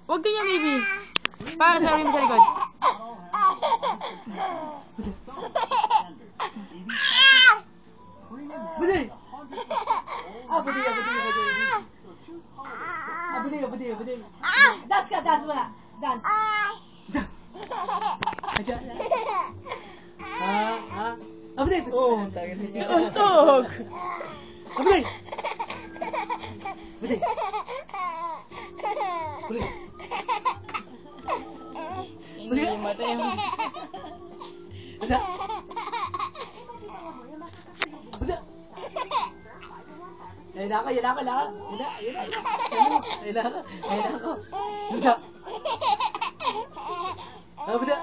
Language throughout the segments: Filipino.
Huwag ganyan, baby. Para sa rin sa likod. Buday! Buday. Dance ka, dance mo na. Dance. Buday! Oh, tagal niya. Untog. Buday! Buday! Hindi mata yung... Buday! Buday! Ayun ako. Ayun ako. Buday! Buday!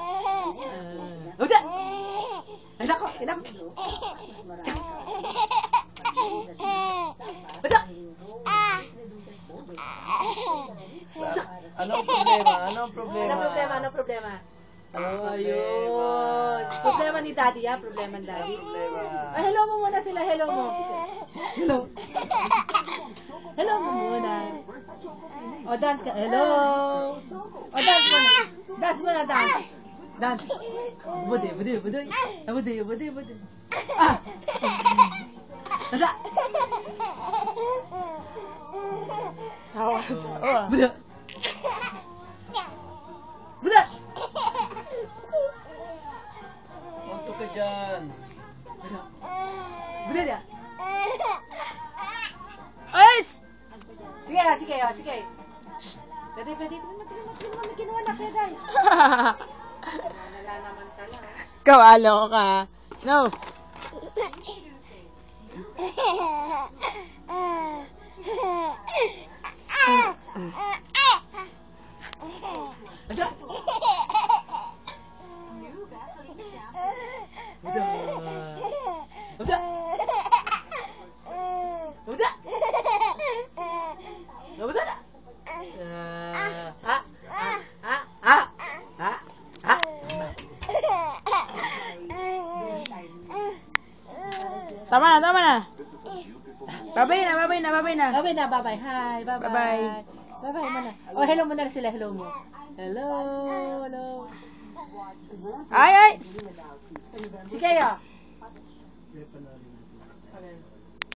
Buday! Ayun ako. Anong problema? Anong problema? Oh, ayun. Problema ni Daddy, ha? Problema ni Daddy. Ay, hello mo muna sila. Hello mo. Hello. Hello mo muna. O, dance ka. Hello. O, dance mo na. Dance mo na, dance. Dance. Buday. Ah! Nasa? Tawa. Buday. Buday! Punto ka dyan. Buday niya. Ay! Sige. Pwede naman may ginawa na kaya dahil. Wala naman tala. Kawalo ka. No. Aja. Tama na. Babay na. Bye. Hi, bye. Bye-bye. Bye mana. Oh, hello muna sila, hello mo. Hello. Ay! Sige kayo.